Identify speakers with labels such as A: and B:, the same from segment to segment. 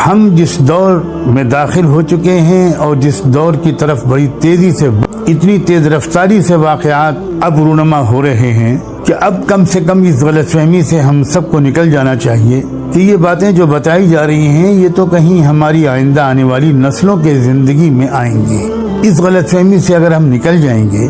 A: ہم جس دور میں داخل ہو چکے ہیں اور جس دور کی طرف بڑی تیزی سے، اتنی تیز رفتاری سے واقعات اب رونما ہو رہے ہیں کہ اب کم سے کم اس غلط فہمی سے ہم سب کو نکل جانا چاہیے کہ یہ باتیں جو بتائی جا رہی ہیں یہ تو کہیں ہماری آئندہ آنے والی نسلوں کے زندگی میں آئیں گے۔ اس غلط فہمی سے اگر ہم نکل جائیں گے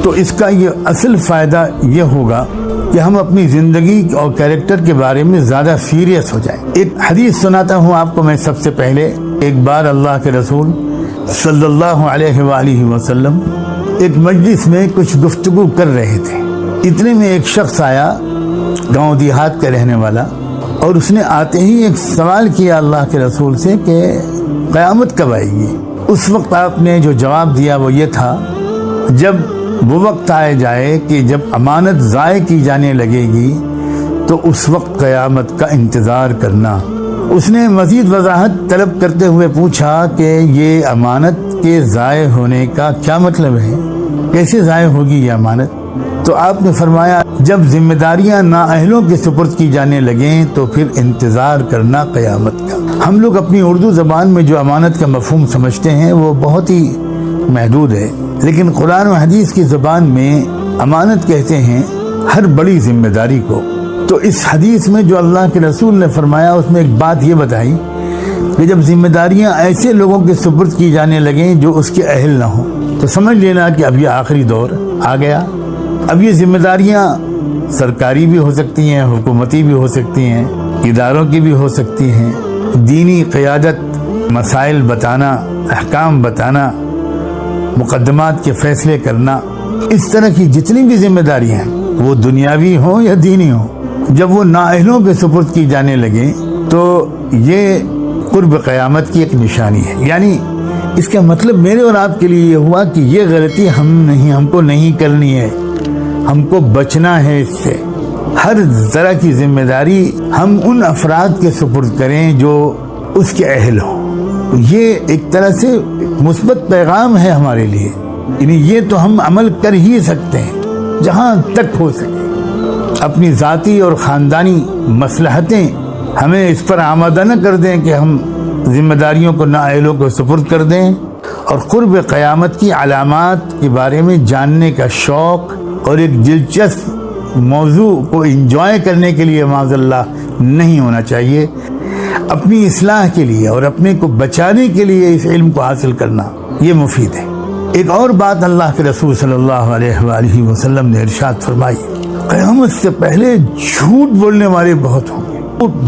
A: تو اس کا یہ اصل فائدہ یہ ہوگا کہ ہم اپنی زندگی اور کیریکٹر کے بارے میں زیادہ سیریس ہو جائیں۔ ایک حدیث سناتا ہوں آپ کو میں سب سے پہلے۔ ایک بار اللہ کے رسول صلی اللہ علیہ وآلہ وسلم ایک مجلس میں کچھ گفتگو کر رہے تھے۔ اتنے میں ایک شخص آیا، گاؤں دیہات کا رہنے والا، اور اس نے آتے ہی ایک سوال کیا اللہ کے رسول سے کہ قیامت کب آئے گی؟ اس وقت آپ نے جو جواب دیا وہ یہ تھا، جب وہ وقت آئے جائے کہ جب امانت ضائع کی جانے لگے گی تو اس وقت قیامت کا انتظار کرنا۔ اس نے مزید وضاحت طلب کرتے ہوئے پوچھا کہ یہ امانت کے ضائع ہونے کا کیا مطلب ہے؟ کیسے ضائع ہوگی یہ امانت؟ تو آپ نے فرمایا جب ذمہ داریاں نااہلوں کے سپرد کی جانے لگیں تو پھر انتظار کرنا قیامت کا۔ ہم لوگ اپنی اردو زبان میں جو امانت کا مفہوم سمجھتے ہیں وہ بہت ہی محدود ہے، لیکن قرآن و حدیث کی زبان میں امانت کہتے ہیں ہر بڑی ذمہ داری کو۔ تو اس حدیث میں جو اللہ کے رسول نے فرمایا اس میں ایک بات یہ بتائی کہ جب ذمہ داریاں ایسے لوگوں کے سپرد کی جانے لگیں جو اس کے اہل نہ ہوں تو سمجھ لینا کہ اب یہ آخری دور آ گیا۔ اب یہ ذمہ داریاں سرکاری بھی ہو سکتی ہیں، حکومتی بھی ہو سکتی ہیں، اداروں کی بھی ہو سکتی ہیں، دینی قیادت، مسائل بتانا، احکام بتانا، مقدمات کے فیصلے کرنا، اس طرح کی جتنی بھی ذمہ داریاں ہیں وہ دنیاوی ہوں یا دینی ہوں، جب وہ نااہلوں کے سپرد کی جانے لگیں تو یہ قرب قیامت کی ایک نشانی ہے۔ یعنی اس کا مطلب میرے اور آپ کے لیے یہ ہوا کہ یہ غلطی ہم کو نہیں کرنی ہے، ہم کو بچنا ہے اس سے۔ ہر طرح کی ذمہ داری ہم ان افراد کے سپرد کریں جو اس کے اہل ہوں۔ یہ ایک طرح سے مثبت پیغام ہے ہمارے لیے، یعنی یہ تو ہم عمل کر ہی سکتے ہیں جہاں تک ہو سکے۔ اپنی ذاتی اور خاندانی مصلحتیں ہمیں اس پر آمادہ نہ کر دیں کہ ہم ذمہ داریوں کو نااہلوں کو سپرد کر دیں، اور قرب قیامت کی علامات کے بارے میں جاننے کا شوق اور ایک دلچسپ موضوع کو انجوائے کرنے کے لیے معاذ اللہ نہیں ہونا چاہیے۔ اپنی اصلاح کے لیے اور اپنے کو بچانے کے لیے اس علم کو حاصل کرنا یہ مفید ہے۔ ایک اور بات اللہ کے رسول صلی اللہ علیہ وآلہ وسلم نے ارشاد فرمائی، قیامت سے پہلے جھوٹ بولنے والے بہت ہوں گے،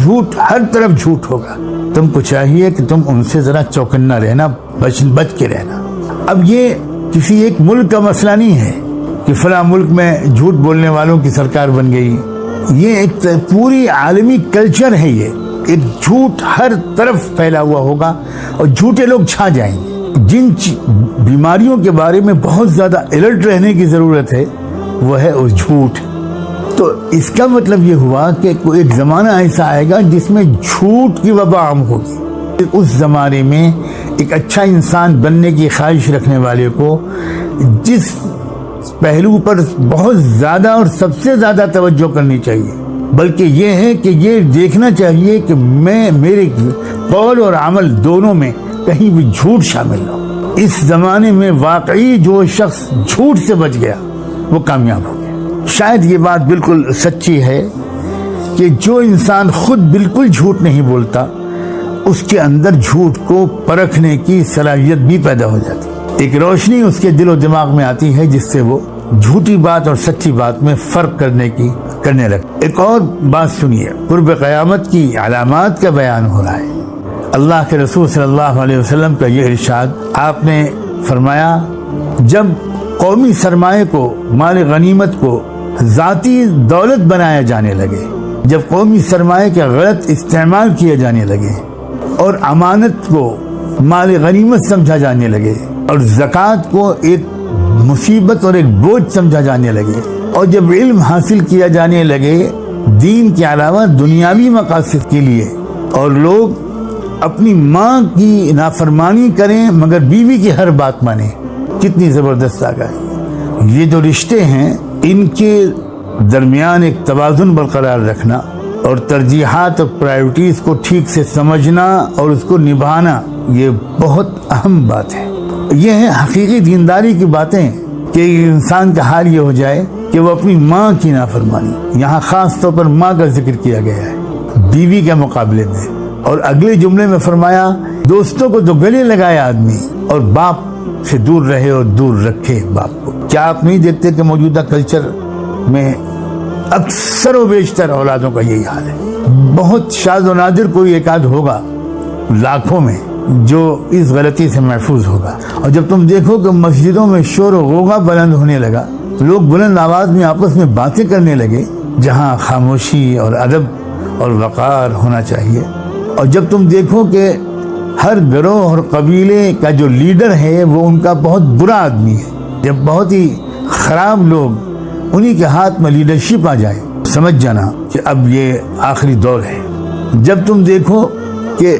A: جھوٹ ہر طرف جھوٹ ہوگا۔ تم کو چاہیے کہ تم ان سے ذرا چوکنا رہنا، بچ کے رہنا۔ اب یہ کسی ایک ملک کا مسئلہ نہیں ہے کہ فلاں ملک میں جھوٹ بولنے والوں کی سرکار بن گئی، یہ ایک پوری عالمی کلچر ہے۔ یہ ایک جھوٹ ہر طرف پھیلا ہوا ہوگا اور جھوٹے لوگ چھا جائیں گے۔ جن بیماریوں کے بارے میں بہت زیادہ الرٹ رہنے کی ضرورت ہے وہ ہے اس جھوٹ۔ تو اس کا مطلب یہ ہوا کہ کوئی ایک زمانہ ایسا آئے گا جس میں جھوٹ کی وبا عام ہوگی۔ اس زمانے میں ایک اچھا انسان بننے کی خواہش رکھنے والے کو جس پہلو پر بہت زیادہ اور سب سے زیادہ توجہ کرنی چاہیے بلکہ یہ ہے کہ یہ دیکھنا چاہیے کہ میرے قول اور عمل دونوں میں کہیں بھی جھوٹ شامل نہ ہو۔ اس زمانے میں واقعی جو شخص جھوٹ سے بچ گیا وہ کامیاب ہو گیا۔ شاید یہ بات بالکل سچی ہے کہ جو انسان خود بالکل جھوٹ نہیں بولتا اس کے اندر جھوٹ کو پرکھنے کی صلاحیت بھی پیدا ہو جاتی، ایک روشنی اس کے دل و دماغ میں آتی ہے جس سے وہ جھوٹی بات اور سچی بات میں فرق کرنے لگتا۔ ایک اور بات سنیے، قرب قیامت کی علامات کا بیان ہو رہا ہے۔ اللہ کے رسول صلی اللہ علیہ وسلم کا یہ ارشاد، آپ نے فرمایا جب قومی سرمایہ کو، مال غنیمت کو ذاتی دولت بنایا جانے لگے، جب قومی سرمایہ کا غلط استعمال کیا جانے لگے اور امانت کو مال غنیمت سمجھا جانے لگے اور زکوٰۃ کو ایک مصیبت اور ایک بوجھ سمجھا جانے لگے، اور جب علم حاصل کیا جانے لگے دین کے علاوہ دنیاوی مقاصد کے لیے، اور لوگ اپنی ماں کی نافرمانی کریں مگر بیوی کی ہر بات مانیں، کتنی زبردست آگاہ ہے۔ یہ جو رشتے ہیں ان کے درمیان ایک توازن برقرار رکھنا اور ترجیحات اور پرائیورٹیز کو ٹھیک سے سمجھنا اور اس کو نبھانا، یہ بہت اہم بات ہے۔ یہ ہے حقیقی دینداری کی باتیں کہ انسان کا حال یہ ہو جائے کہ وہ اپنی ماں کی نافرمانی، یہاں خاص طور پر ماں کا ذکر کیا گیا ہے بیوی کے مقابلے میں، اور اگلے جملے میں فرمایا دوستوں کو تو گلے لگائے آدمی اور باپ سے دور رہے اور دور رکھے باپ کو۔ کیا آپ نہیں دیکھتے کہ موجودہ کلچر میں اکثر و بیشتر اولادوں کا یہی حال ہے؟ بہت شاذ و نادر کوئی ایک آدھ ہوگا لاکھوں میں جو اس غلطی سے محفوظ ہوگا۔ اور جب تم دیکھو کہ مسجدوں میں شور و غوغا بلند ہونے لگا، لوگ بلند آواز میں آپس میں باتیں کرنے لگے جہاں خاموشی اور ادب اور وقار ہونا چاہیے، اور جب تم دیکھو کہ ہر گروہ اور قبیلے کا جو لیڈر ہے وہ ان کا بہت برا آدمی ہے، جب بہت ہی خراب لوگ انہی کے ہاتھ میں لیڈرشپ آ جائے، سمجھ جانا کہ اب یہ آخری دور ہے۔ جب تم دیکھو کہ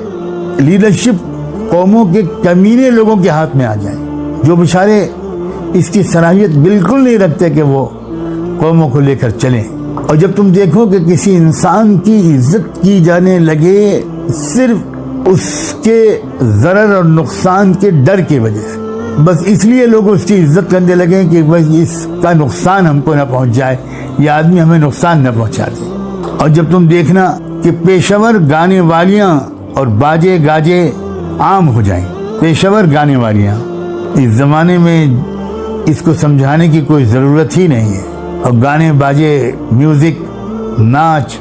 A: لیڈرشپ قوموں کے کمینے لوگوں کے ہاتھ میں آ جائے جو بیچارے اس کی صلاحیت بالکل نہیں رکھتے کہ وہ قوموں کو لے کر چلیں، اور جب تم دیکھو کہ کسی انسان کی عزت کی جانے لگے صرف اس کے ضرر اور نقصان کے ڈر کی وجہ سے، بس اس لیے لوگ اس کی عزت کرنے لگے کہ بس اس کا نقصان ہم کو نہ پہنچ جائے، یہ آدمی ہمیں نقصان نہ پہنچا دے۔ اور جب تم دیکھنا کہ پیشور گانے والیاں اور باجے گاجے عام ہو جائیں، پیشور گانے والیاں، اس زمانے میں اس کو سمجھانے کی کوئی ضرورت ہی نہیں ہے، اور گانے باجے میوزک ناچ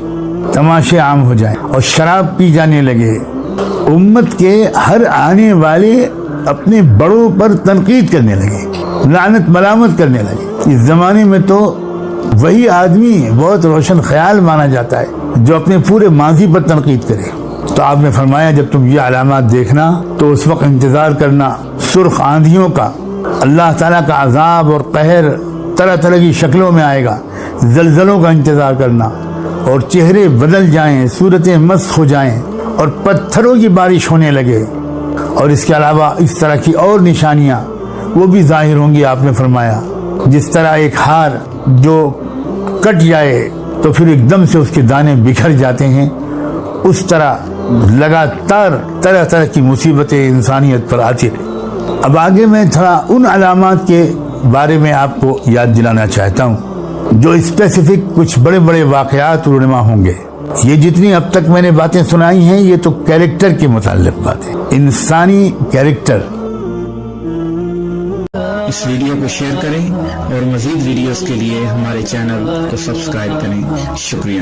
A: تماشے عام ہو جائیں اور شراب پی جانے لگے، امت کے ہر آنے والے اپنے بڑوں پر تنقید کرنے لگے، لعنت ملامت کرنے لگے۔ اس زمانے میں تو وہی آدمی بہت روشن خیال مانا جاتا ہے جو اپنے پورے ماضی پر تنقید کرے۔ تو آپ نے فرمایا جب تم یہ علامات دیکھنا تو اس وقت انتظار کرنا سرخ آندھیوں کا، اللہ تعالیٰ کا عذاب اور قہر طرح طرح کی شکلوں میں آئے گا، زلزلوں کا انتظار کرنا، اور چہرے بدل جائیں، صورتیں مسخ ہو جائیں اور پتھروں کی بارش ہونے لگے، اور اس کے علاوہ اس طرح کی اور نشانیاں وہ بھی ظاہر ہوں گی۔ آپ نے فرمایا جس طرح ایک ہار جو کٹ جائے تو پھر ایک دم سے اس کے دانے بکھر جاتے ہیں، اس طرح لگاتار طرح طرح کی مصیبتیں انسانیت پر آتی رہی۔ اب آگے میں تھوڑا ان علامات کے بارے میں آپ کو یاد دلانا چاہتا ہوں جو اسپیسیفک کچھ بڑے بڑے واقعات رونما ہوں گے۔ یہ جتنی اب تک میں نے باتیں سنائی ہیں یہ تو کیریکٹر کے متعلق باتیں، انسانی کیریکٹر۔
B: اس ویڈیو کو شیئر کریں اور مزید ویڈیوز کے لیے ہمارے چینل کو سبسکرائب کریں۔ شکریہ۔